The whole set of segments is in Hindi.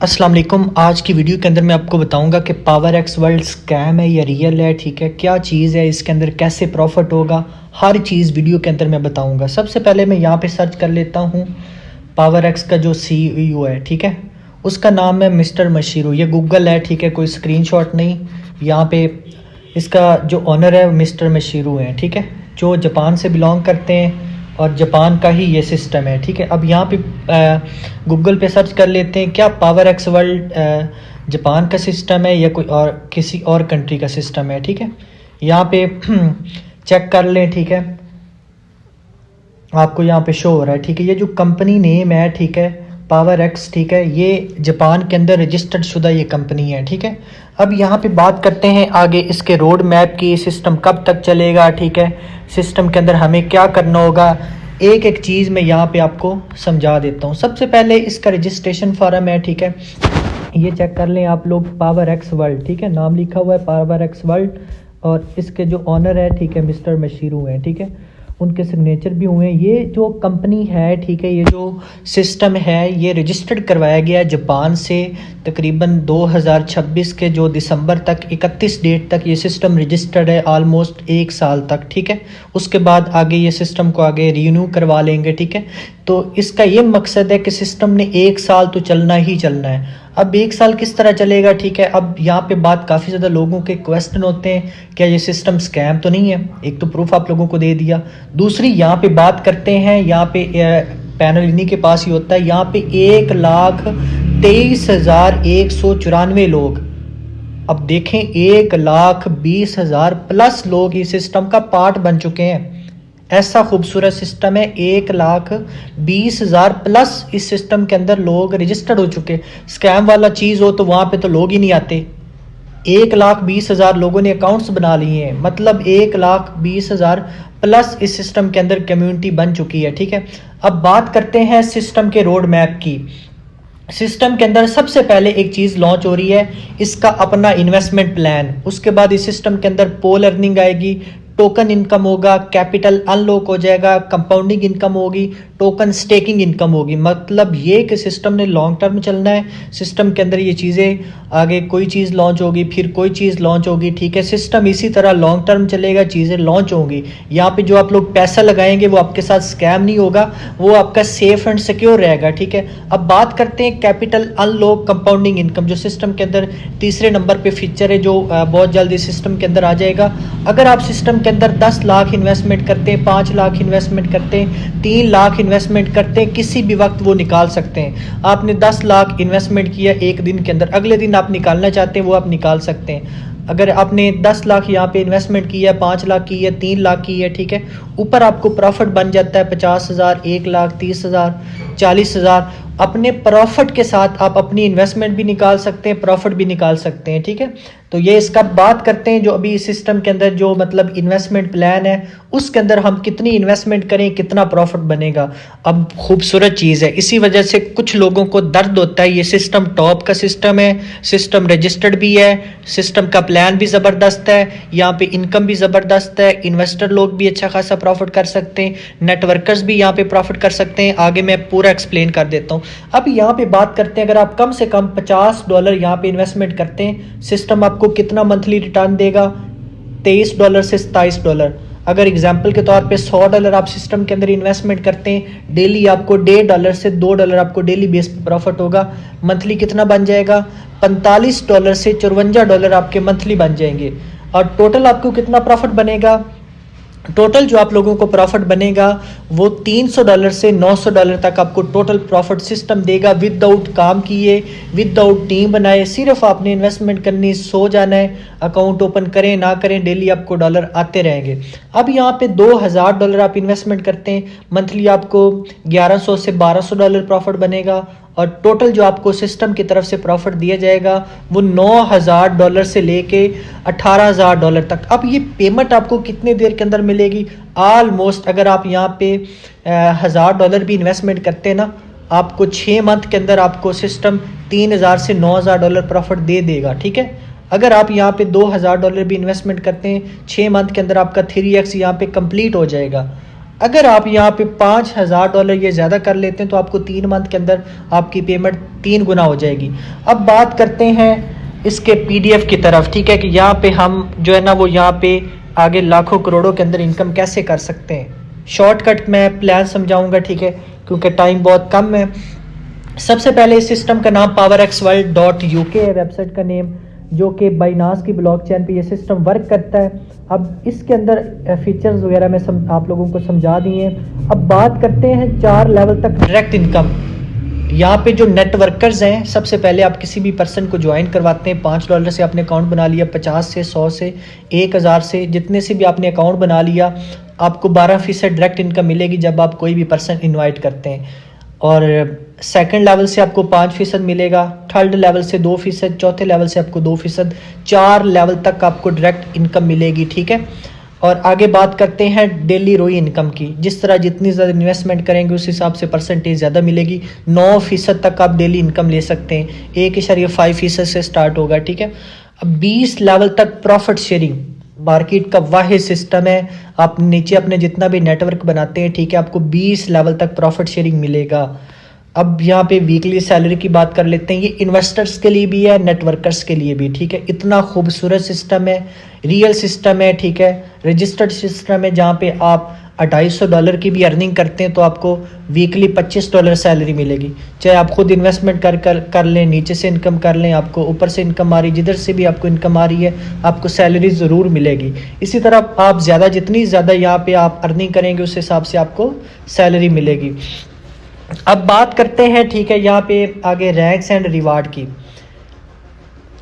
अस्सलाम वालेकुम। आज की वीडियो के अंदर मैं आपको बताऊंगा कि पावर एक्स वर्ल्ड स्कैम है या रियल है। ठीक है, क्या चीज़ है, इसके अंदर कैसे प्रॉफिट होगा, हर चीज़ वीडियो के अंदर मैं बताऊंगा। सबसे पहले मैं यहाँ पे सर्च कर लेता हूँ पावर एक्स का जो CEO है, ठीक है, उसका नाम है मिस्टर मशीरू। ये गूगल है, ठीक है, कोई स्क्रीनशॉट नहीं। यहाँ पे इसका जो ऑनर है मिस्टर मशीरू है, ठीक है, जो जापान से बिलोंग करते हैं और जापान का ही ये सिस्टम है। ठीक है, अब यहाँ पे गूगल पे सर्च कर लेते हैं क्या पावर एक्स वर्ल्ड जापान का सिस्टम है या कोई और किसी और कंट्री का सिस्टम है। ठीक है, यहाँ पे चेक कर लें। ठीक है, आपको यहाँ पे शो हो रहा है। ठीक है, ये जो कंपनी नेम है, ठीक है, पावर एक्स, ठीक है, ये जापान के अंदर रजिस्टर्ड शुदा ये कंपनी है। ठीक है, अब यहाँ पे बात करते हैं आगे इसके रोड मैप की, सिस्टम कब तक चलेगा। ठीक है, सिस्टम के अंदर हमें क्या करना होगा, एक एक चीज़ मैं यहाँ पे आपको समझा देता हूँ। सबसे पहले इसका रजिस्ट्रेशन फॉर्म है, ठीक है, ये चेक कर लें आप लोग, पावर एक्स वर्ल्ड, ठीक है, नाम लिखा हुआ है पावर एक्स वर्ल्ड, और इसके जो ऑनर है, ठीक है, मिस्टर मशीरू हैं। ठीक है, उनके सिग्नेचर भी हुए हैं। ये जो कंपनी है, ठीक है, ये जो सिस्टम है, ये रजिस्टर्ड करवाया गया है जापान से तकरीबन 2026 के जो दिसंबर तक 31 डेट तक ये सिस्टम रजिस्टर्ड है, ऑलमोस्ट 1 साल तक। ठीक है, उसके बाद आगे ये सिस्टम को आगे रिन्यू करवा लेंगे। ठीक है, तो इसका ये मकसद है कि सिस्टम ने 1 साल तो चलना ही चलना है। अब 1 साल किस तरह चलेगा। ठीक है, अब यहाँ पे बात काफ़ी ज़्यादा लोगों के क्वेश्चन होते हैं, क्या ये सिस्टम स्कैम तो नहीं है। एक तो प्रूफ आप लोगों को दे दिया, दूसरी यहाँ पे बात करते हैं, यहाँ पे पैनल इन्हीं के पास ही होता है। यहाँ पे 1,23,194 लोग, अब देखें 1,20,000 प्लस लोग इस सिस्टम का पार्ट बन चुके हैं। ऐसा खूबसूरत सिस्टम है, 1,20,000 प्लस इस सिस्टम के अंदर लोग रजिस्टर्ड हो चुके। स्कैम वाला चीज़ हो तो वहाँ पे तो लोग ही नहीं आते। 1,20,000 लोगों ने अकाउंट्स बना लिए हैं, मतलब 1,20,000 प्लस इस सिस्टम के अंदर कम्युनिटी बन चुकी है। ठीक है, अब बात करते हैं सिस्टम के रोड मैप की। सिस्टम के अंदर सबसे पहले एक चीज़ लॉन्च हो रही है, इसका अपना इन्वेस्टमेंट प्लान। उसके बाद इस सिस्टम के अंदर पोल अर्निंग आएगी, टोकन इनकम होगा, कैपिटल अनलॉक हो जाएगा, कंपाउंडिंग इनकम होगी, टोकन स्टेकिंग इनकम होगी। मतलब ये कि सिस्टम ने लॉन्ग टर्म चलना है। सिस्टम के अंदर ये चीज़ें, आगे कोई चीज़ लॉन्च होगी, फिर कोई चीज़ लॉन्च होगी। ठीक है, सिस्टम इसी तरह लॉन्ग टर्म चलेगा, चीज़ें लॉन्च होंगी। यहाँ पे जो आप लोग पैसा लगाएंगे वो आपके साथ स्कैम नहीं होगा, वो आपका सेफ एंड सिक्योर रहेगा। ठीक है, अब बात करते हैं कैपिटल अनलॉक कंपाउंडिंग इनकम, जो सिस्टम के अंदर तीसरे नंबर पे फीचर है, जो बहुत जल्दी सिस्टम के अंदर आ जाएगा। अगर आप सिस्टम के अंदर 10 लाख इन्वेस्टमेंट करते हैं, 5 लाख इन्वेस्टमेंट करते हैं, 3 लाख इन्वेस्टमेंट करते हैं, किसी भी वक्त वो निकाल सकते हैं। आपने 10 लाख इन्वेस्टमेंट किया एक दिन के अंदर, अगले दिन आप निकालना चाहते हैं वो आप निकाल सकते हैं। अगर आपने 10 लाख यहाँ पे इन्वेस्टमेंट की है, 5 लाख की है, 3 लाख की है, ठीक है, ऊपर आपको प्रॉफिट बन जाता है 50,000, 1 लाख, 30,000, 40,000। अपने प्रॉफिट के साथ आप अपनी इन्वेस्टमेंट भी निकाल सकते हैं, प्रॉफिट भी निकाल सकते हैं। ठीक है, तो ये इसका बात करते हैं जो अभी इस सिस्टम के अंदर जो मतलब इन्वेस्टमेंट प्लान है, उसके अंदर हम कितनी इन्वेस्टमेंट करें, कितना प्रॉफिट बनेगा। अब खूबसूरत चीज़ है, इसी वजह से कुछ लोगों को दर्द होता है। ये सिस्टम टॉप का सिस्टम है, सिस्टम रजिस्टर्ड भी है, सिस्टम का प्लान भी ज़बरदस्त है, यहाँ पे इनकम भी ज़बरदस्त है, इन्वेस्टर लोग भी अच्छा खासा प्रॉफिट कर सकते हैं, नेटवर्कर्स भी यहाँ पे प्रॉफिट कर सकते हैं। आगे मैं पूरा एक्सप्लेन कर देता हूँ। अब यहाँ पे बात करते हैं, अगर आप कम से कम $50 यहाँ पे इन्वेस्टमेंट करते हैं, सिस्टम आपको कितना मंथली रिटर्न देगा, $23 से $27। अगर एग्जाम्पल के तौर पे $100 आप सिस्टम के अंदर इन्वेस्टमेंट करते हैं, डेली आपको $1.5 से $2 आपको डेली बेस पे प्रॉफिट होगा। मंथली कितना बन जाएगा, $45 से $54 आपके मंथली बन जाएंगे। और टोटल आपको कितना प्रॉफिट बनेगा, टोटल जो आप लोगों को प्रॉफिट बनेगा वो $300 से $900 तक आपको टोटल प्रॉफिट सिस्टम देगा, विदाउट काम किए, विदाउट टीम बनाए। सिर्फ आपने इन्वेस्टमेंट करनी, सो जाना है, अकाउंट ओपन करें ना करें, डेली आपको डॉलर आते रहेंगे। अब यहाँ पे $2,000 आप इन्वेस्टमेंट करते हैं, मंथली आपको $1,100 से $1,200 प्रॉफिट बनेगा। और टोटल जो आपको सिस्टम की तरफ से प्रॉफिट दिया जाएगा वो $9,000 से लेके $18,000 तक। अब ये पेमेंट आपको कितने देर के अंदर मिलेगी, ऑलमोस्ट अगर आप यहाँ पे $1,000 भी इन्वेस्टमेंट करते हैं ना, आपको 6 मंथ के अंदर आपको सिस्टम $3,000 से $9,000 प्रॉफिट दे देगा। ठीक है, अगर आप यहाँ पे $2,000 भी इन्वेस्टमेंट करते हैं, 6 मंथ के अंदर आपका 3x यहाँ पे कंप्लीट हो जाएगा। अगर आप यहाँ पे $5,000 ये ज़्यादा कर लेते हैं तो आपको 3 मंथ के अंदर आपकी पेमेंट 3 गुना हो जाएगी। अब बात करते हैं इसके PDF की तरफ, ठीक है, कि यहाँ पे हम जो है ना वो यहाँ पे आगे लाखों करोड़ों के अंदर इनकम कैसे कर सकते हैं। शॉर्टकट मैं प्लान समझाऊंगा, ठीक है, क्योंकि टाइम बहुत कम है। सबसे पहले इस सिस्टम का नाम powerxworld.uk है, वेबसाइट का नेम, जो कि बाइनांस की ब्लॉकचेन पे ये सिस्टम वर्क करता है। अब इसके अंदर फीचर्स वगैरह मैं आप लोगों को समझा दिए हैं। अब बात करते हैं 4 लेवल तक डायरेक्ट इनकम। यहाँ पे जो नेटवर्कर्स हैं, सबसे पहले आप किसी भी पर्सन को ज्वाइन करवाते हैं, $5 से आपने अकाउंट बना लिया, 50 से 100 से 1000 से जितने से भी आपने अकाउंट बना लिया, आपको 12% डायरेक्ट इनकम मिलेगी जब आप कोई भी पर्सन इन्वाइट करते हैं। और सेकंड लेवल से आपको 5% मिलेगा, थर्ड लेवल से 2%, चौथे लेवल से आपको 2%, 4 लेवल तक आपको डायरेक्ट इनकम मिलेगी, ठीक है। और आगे बात करते हैं डेली रोई इनकम की। जिस तरह जितनी ज़्यादा इन्वेस्टमेंट करेंगे उस हिसाब से परसेंटेज ज़्यादा मिलेगी। 9% तक आप डेली इनकम ले सकते हैं, 1.5% से स्टार्ट होगा, ठीक है। अब 20 लेवल तक प्रॉफिट शेयरिंग मार्केट का वाहिद सिस्टम है। आप नीचे अपने जितना भी नेटवर्क बनाते हैं, ठीक है, आपको 20 लेवल तक प्रॉफिट शेयरिंग मिलेगा। अब यहाँ पे वीकली सैलरी की बात कर लेते हैं। ये इन्वेस्टर्स के लिए भी है, नेटवर्कर्स के लिए भी, ठीक है। इतना खूबसूरत सिस्टम है, रियल सिस्टम है, ठीक है, रजिस्टर्ड सिस्टम है, जहाँ पे आप $250 की भी अर्निंग करते हैं तो आपको वीकली $25 सैलरी मिलेगी। चाहे आप खुद इन्वेस्टमेंट कर लें, नीचे से इनकम कर लें, आपको ऊपर से इनकम आ रही, जिधर से भी आपको इनकम आ रही है आपको सैलरी ज़रूर मिलेगी। इसी तरह आप जितनी ज़्यादा यहाँ पे आप अर्निंग करेंगे उस हिसाब से आपको सैलरी मिलेगी। अब बात करते हैं, ठीक है, यहाँ पे आगे रैंक्स एंड रिवार्ड की।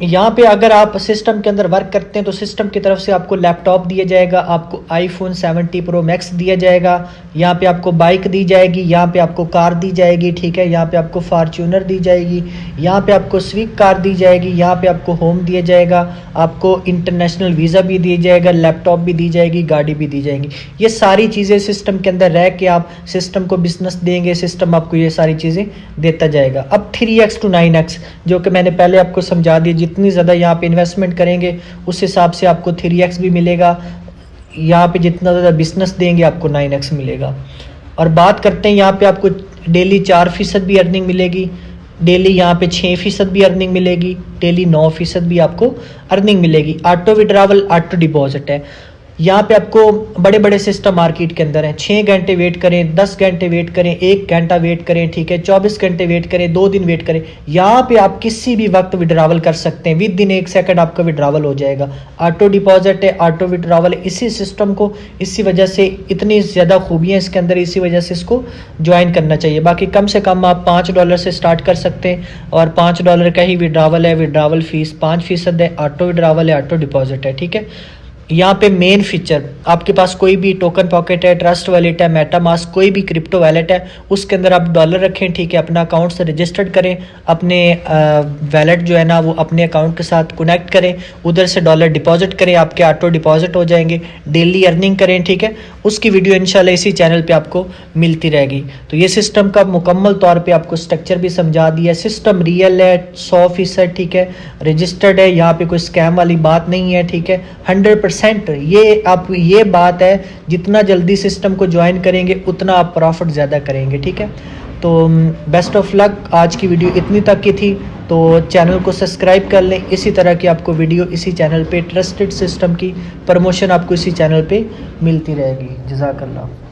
यहाँ पे अगर आप सिस्टम के अंदर वर्क करते हैं तो सिस्टम की तरफ से आपको लैपटॉप दिया जाएगा, आपको iPhone 17 Pro Max दिया जाएगा, यहाँ पे आपको बाइक दी जाएगी, यहाँ पे आपको कार दी जाएगी, ठीक है, यहाँ पे आपको फार्चूनर दी जाएगी, यहाँ पे आपको स्विफ्ट कार दी जाएगी, यहाँ पे आपको होम दिया जाएगा, आपको इंटरनेशनल वीज़ा भी दिया जाएगा, लैपटॉप भी दी जाएगी, गाड़ी भी दी जाएगी। ये सारी चीज़ें सिस्टम के अंदर रह के आप सिस्टम को बिजनेस देंगे, सिस्टम आपको ये सारी चीज़ें देता जाएगा। अब 3x to 9x जो कि मैंने पहले आपको समझा दिया, जितनी ज़्यादा यहाँ पे इन्वेस्टमेंट करेंगे उस हिसाब से आपको 3x भी मिलेगा, यहाँ पे जितना ज़्यादा बिजनेस देंगे आपको 9x मिलेगा। और बात करते हैं यहाँ पे आपको डेली 4% भी अर्निंग मिलेगी, डेली यहाँ पे 6% भी अर्निंग मिलेगी, डेली 9% भी आपको अर्निंग मिलेगी। ऑटो विड्रावल, ऑटो डिपॉजिट है। यहाँ पे आपको बड़े बड़े सिस्टम मार्केट के अंदर हैं। 6 घंटे वेट करें, 10 घंटे वेट करें, 1 घंटा वेट करें, ठीक है, 24 घंटे वेट करें, 2 दिन वेट करें। यहाँ पे आप किसी भी वक्त विड्रावल कर सकते हैं, विद इन 1 सेकंड आपका विड्रावल हो जाएगा। ऑटो डिपॉजिट है, ऑटो विड्रावल है। इसी सिस्टम को, इसी वजह से इतनी ज़्यादा खूबियाँ इसके अंदर, इसी वजह से इसको ज्वाइन करना चाहिए। बाकी कम से कम आप $5 से स्टार्ट कर सकते हैं और $5 का ही विड्रावल है। विड्रावल फीस 5% है, ऑटो विड्रावल है, ऑटो डिपॉजिट है, ठीक है। यहाँ पे मेन फीचर, आपके पास कोई भी टोकन पॉकेट है, ट्रस्ट वैलेट है, मेटामास्क, कोई भी क्रिप्टो वैलेट है, उसके अंदर आप डॉलर रखें, ठीक है, अपना अकाउंट से रजिस्टर्ड करें, अपने वैलेट जो है ना वो अपने अकाउंट के साथ कनेक्ट करें, उधर से डॉलर डिपॉजिट करें, आपके ऑटो डिपॉजिट हो जाएंगे, डेली अर्निंग करें, ठीक है। उसकी वीडियो इंशाल्लाह इसी चैनल पे आपको मिलती रहेगी। तो ये सिस्टम का मुकम्मल तौर पे आपको स्ट्रक्चर भी समझा दिया। सिस्टम रियल है, 100%, ठीक है, रजिस्टर्ड है, यहाँ पे कोई स्कैम वाली बात नहीं है, ठीक है, 100%। ये बात है, जितना जल्दी सिस्टम को ज्वाइन करेंगे उतना आप प्रॉफिट ज़्यादा करेंगे, ठीक है। तो बेस्ट ऑफ लक। आज की वीडियो इतनी तक की थी, तो चैनल को सब्सक्राइब कर लें। इसी तरह की आपको वीडियो इसी चैनल पे, ट्रस्टेड सिस्टम की प्रमोशन आपको इसी चैनल पे मिलती रहेगी। जज़ाकल्लाह।